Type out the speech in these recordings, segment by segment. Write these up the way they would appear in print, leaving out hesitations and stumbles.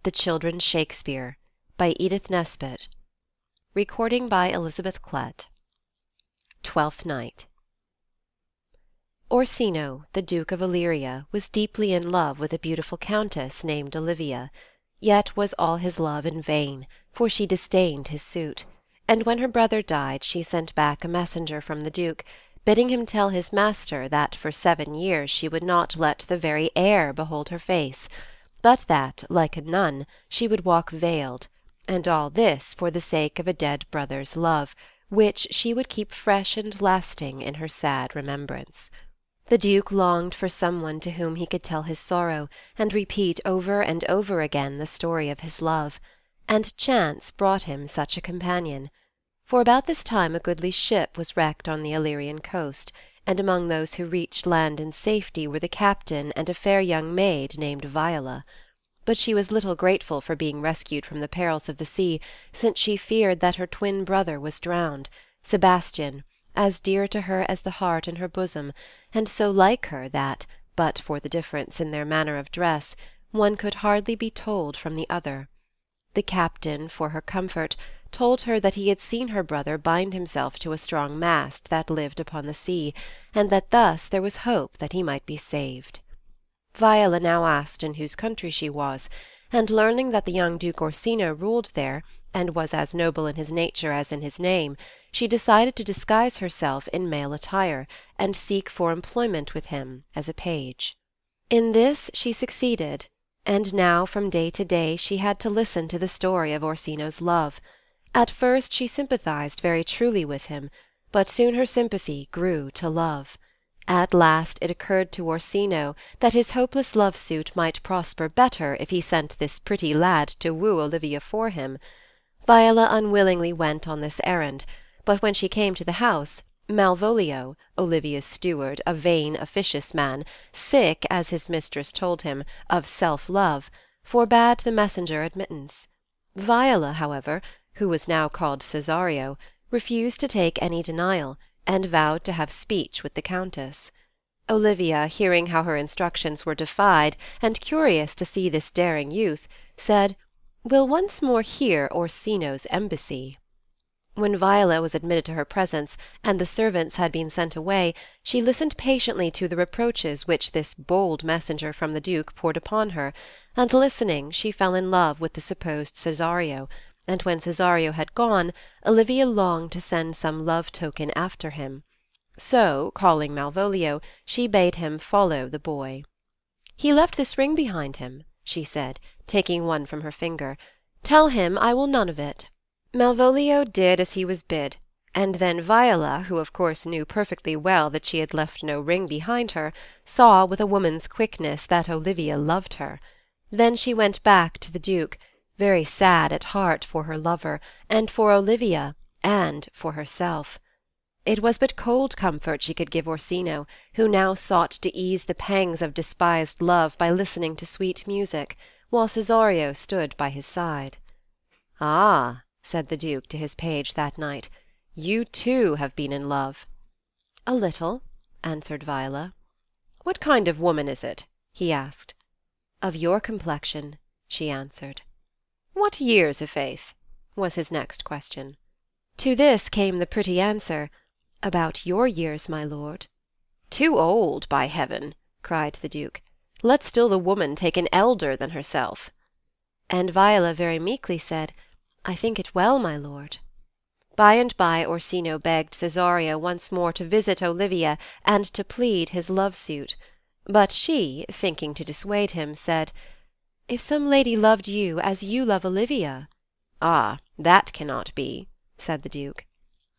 The Children's Shakespeare, by Edith Nesbit. Recording by Elizabeth Klett. Twelfth Night. Orsino, the Duke of Illyria, was deeply in love with a beautiful countess named Olivia, yet was all his love in vain, for she disdained his suit, and when her brother died she sent back a messenger from the Duke, bidding him tell his master that for 7 years she would not let the very air behold her face, but that, like a nun, she would walk veiled, and all this for the sake of a dead brother's love, which she would keep fresh and lasting in her sad remembrance. The Duke longed for some one to whom he could tell his sorrow, and repeat over and over again the story of his love, and chance brought him such a companion. For about this time a goodly ship was wrecked on the Illyrian coast, and among those who reached land in safety were the captain and a fair young maid named Viola. But she was little grateful for being rescued from the perils of the sea, since she feared that her twin brother was drowned, Sebastian, as dear to her as the heart in her bosom, and so like her that, but for the difference in their manner of dress, one could hardly be told from the other. The captain, for her comfort, told her that he had seen her brother bind himself to a strong mast that lived upon the sea, and that thus there was hope that he might be saved. Viola now asked in whose country she was, and learning that the young Duke Orsino ruled there, and was as noble in his nature as in his name, she decided to disguise herself in male attire, and seek for employment with him as a page. In this she succeeded, and now from day to day she had to listen to the story of Orsino's love. At first she sympathized very truly with him, but soon her sympathy grew to love. At last it occurred to Orsino that his hopeless love-suit might prosper better if he sent this pretty lad to woo Olivia for him. Viola unwillingly went on this errand, but when she came to the house, Malvolio, Olivia's steward, a vain, officious man, sick, as his mistress told him, of self-love, forbade the messenger admittance. Viola, however, who was now called Cesario, refused to take any denial, and vowed to have speech with the Countess. Olivia, hearing how her instructions were defied, and curious to see this daring youth, said, "We'll once more hear Orsino's embassy." When Viola was admitted to her presence, and the servants had been sent away, she listened patiently to the reproaches which this bold messenger from the Duke poured upon her, and listening she fell in love with the supposed Cesario, and when Cesario had gone, Olivia longed to send some love-token after him. So, calling Malvolio, she bade him follow the boy. "He left this ring behind him," she said, taking one from her finger. "Tell him I will none of it." Malvolio did as he was bid, and then Viola, who of course knew perfectly well that she had left no ring behind her, saw with a woman's quickness that Olivia loved her. Then she went back to the Duke, very sad at heart for her lover, and for Olivia, and for herself. It was but cold comfort she could give Orsino, who now sought to ease the pangs of despised love by listening to sweet music, while Cesario stood by his side. "Ah," said the Duke to his page that night, "you too have been in love." "A little," answered Viola. "What kind of woman is it?" he asked. "Of your complexion," she answered. "What years, i'faith?" was his next question. To this came the pretty answer, "About your years, my lord." "Too old, by heaven!" cried the Duke. "Let still the woman take an elder than herself." And Viola very meekly said, "I think it well, my lord." By and by Orsino begged Cesario once more to visit Olivia and to plead his love-suit. But she, thinking to dissuade him, said, "If some lady loved you as you love Olivia—" "Ah, that cannot be," said the Duke.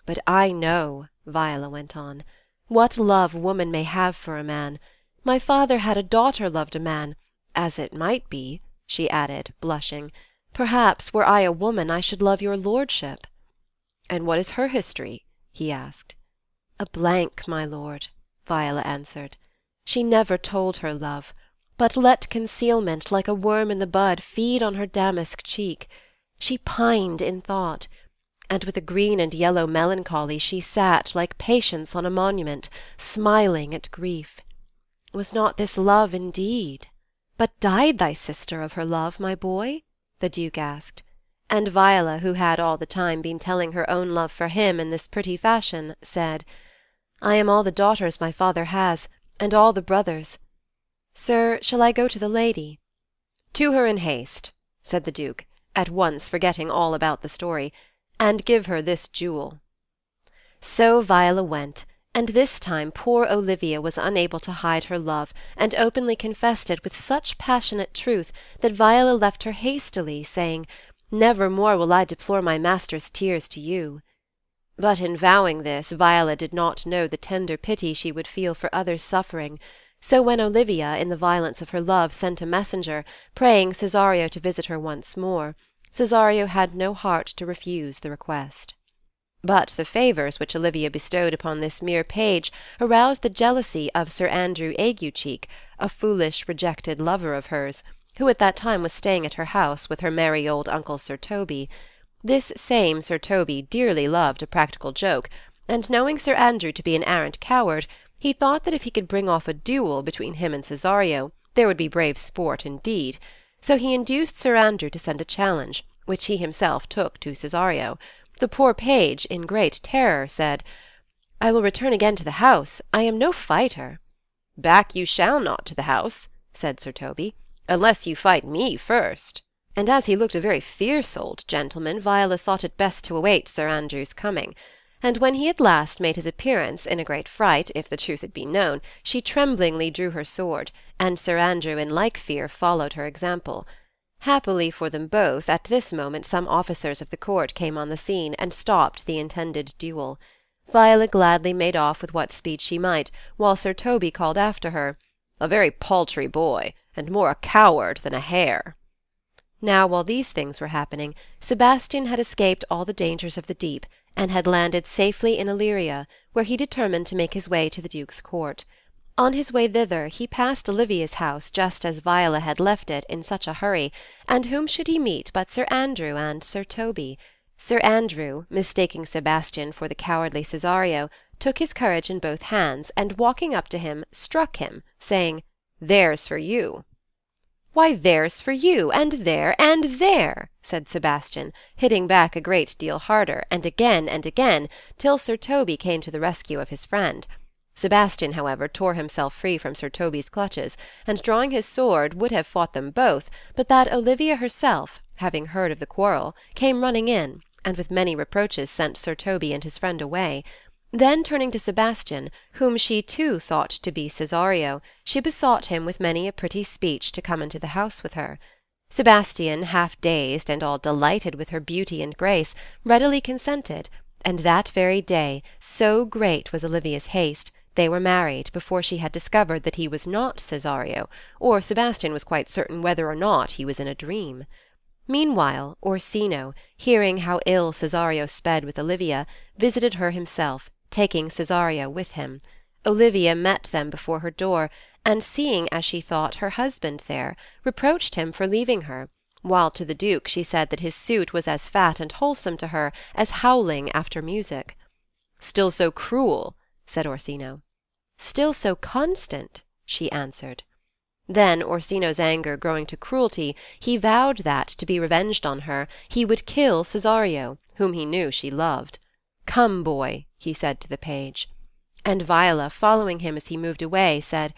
"But I know," Viola went on, "what love woman may have for a man. My father had a daughter loved a man, as it might be," she added, blushing. "Perhaps, were I a woman, I should love your lordship." "And what is her history?" he asked. "A blank, my lord," Viola answered. "She never told her love, but let concealment, like a worm in the bud, feed on her damask cheek. She pined in thought, and with a green and yellow melancholy she sat like Patience on a monument, smiling at grief. Was not this love indeed? But died thy sister of her love, my boy?" the Duke asked. And Viola, who had all the time been telling her own love for him in this pretty fashion, said, "I am all the daughters my father has, and all the brothers. Sir, shall I go to the lady?" "To her in haste," said the Duke, at once forgetting all about the story, "and give her this jewel." So Viola went, and this time poor Olivia was unable to hide her love, and openly confessed it with such passionate truth that Viola left her hastily, saying, "Never more will I deplore my master's tears to you." But in vowing this, Viola did not know the tender pity she would feel for others' suffering. So when Olivia, in the violence of her love, sent a messenger, praying Cesario to visit her once more, Cesario had no heart to refuse the request. But the favours which Olivia bestowed upon this mere page aroused the jealousy of Sir Andrew Aguecheek, a foolish rejected lover of hers, who at that time was staying at her house with her merry old uncle Sir Toby. This same Sir Toby dearly loved a practical joke, and knowing Sir Andrew to be an arrant coward, he thought that if he could bring off a duel between him and Cesario, there would be brave sport indeed. So he induced Sir Andrew to send a challenge, which he himself took to Cesario. The poor page, in great terror, said, "I will return again to the house. I am no fighter." "Back you shall not to the house," said Sir Toby, "unless you fight me first." And as he looked a very fierce old gentleman, Viola thought it best to await Sir Andrew's coming. And when he at last made his appearance, in a great fright, if the truth had been known, she tremblingly drew her sword, and Sir Andrew in like fear followed her example. Happily for them both, at this moment some officers of the court came on the scene, and stopped the intended duel. Viola gladly made off with what speed she might, while Sir Toby called after her, "A very paltry boy, and more a coward than a hare." Now while these things were happening, Sebastian had escaped all the dangers of the deep, and had landed safely in Illyria, where he determined to make his way to the Duke's court. On his way thither he passed Olivia's house just as Viola had left it in such a hurry, and whom should he meet but Sir Andrew and Sir Toby? Sir Andrew, mistaking Sebastian for the cowardly Cesario, took his courage in both hands, and walking up to him, struck him, saying, "There's for you." "Why, there's for you, and there," said Sebastian, hitting back a great deal harder, and again, till Sir Toby came to the rescue of his friend. Sebastian, however, tore himself free from Sir Toby's clutches, and drawing his sword would have fought them both, but that Olivia herself, having heard of the quarrel, came running in, and with many reproaches sent Sir Toby and his friend away. Then turning to Sebastian, whom she too thought to be Cesario, she besought him with many a pretty speech to come into the house with her. Sebastian, half dazed and all delighted with her beauty and grace, readily consented, and that very day, so great was Olivia's haste, they were married before she had discovered that he was not Cesario, or Sebastian was quite certain whether or not he was in a dream. Meanwhile, Orsino, hearing how ill Cesario sped with Olivia, visited her himself, taking Cesario with him. Olivia met them before her door, and seeing, as she thought, her husband there, reproached him for leaving her, while to the Duke she said that his suit was as fat and wholesome to her as howling after music. "Still so cruel," said Orsino. "Still so constant," she answered. Then, Orsino's anger growing to cruelty, he vowed that, to be revenged on her, he would kill Cesario, whom he knew she loved. "Come, boy," he said to the page. And Viola, following him as he moved away, said,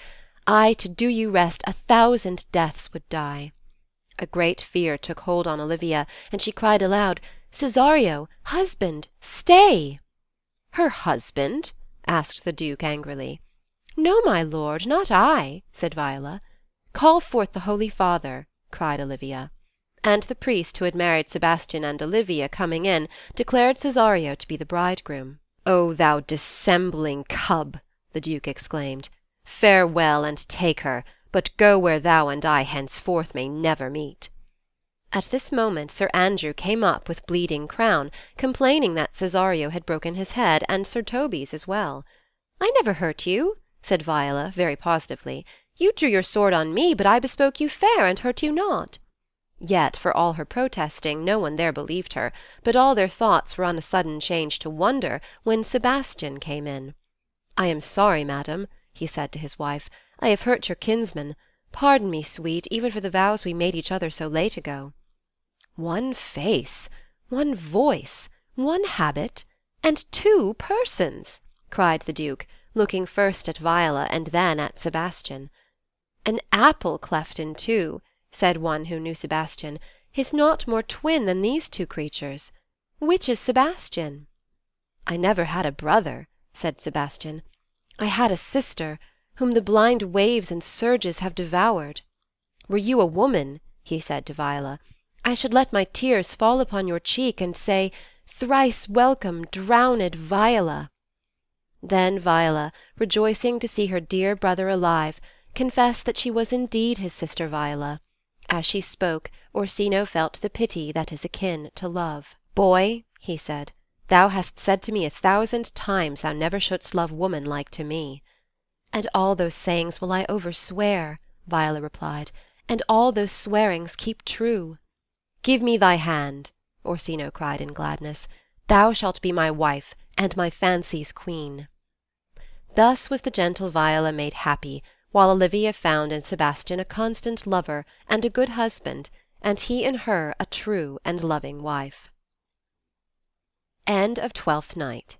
"I, to do you rest, 1,000 deaths would die." A great fear took hold on Olivia, and she cried aloud, "Cesario! Husband! Stay!" "Her husband?" asked the Duke angrily. "No, my lord, not I," said Viola. "Call forth the Holy Father," cried Olivia. And the priest who had married Sebastian and Olivia, coming in, declared Cesario to be the bridegroom. "O thou dissembling cub!" the Duke exclaimed. "Farewell, and take her, but go where thou and I henceforth may never meet." At this moment Sir Andrew came up with bleeding crown, complaining that Cesario had broken his head, and Sir Toby's as well. "I never hurt you," said Viola, very positively. "You drew your sword on me, but I bespoke you fair, and hurt you not." Yet, for all her protesting, no one there believed her, but all their thoughts were on a sudden changed to wonder when Sebastian came in. "I am sorry, madam," he said to his wife. "I have hurt your kinsman. Pardon me, sweet, even for the vows we made each other so late ago." One face, one voice, one habit, and two persons, cried the Duke, looking first at Viola and then at Sebastian. An apple cleft in two, said one who knew Sebastian, is not more twin than these two creatures. Which is Sebastian? I never had a brother, said Sebastian. I had a sister, whom the blind waves and surges have devoured. Were you a woman, he said to Viola, I should let my tears fall upon your cheek and say, Thrice welcome, drowned Viola. Then Viola, rejoicing to see her dear brother alive, confessed that she was indeed his sister Viola. As she spoke, Orsino felt the pity that is akin to love. Boy, he said, thou hast said to me 1,000 times thou never shouldst love woman like to me. And all those sayings will I overswear, Viola replied, and all those swearings keep true. Give me thy hand, Orsino cried in gladness. Thou shalt be my wife, and my fancy's queen. Thus was the gentle Viola made happy, while Olivia found in Sebastian a constant lover and a good husband, and he in her a true and loving wife. End of 12th Night.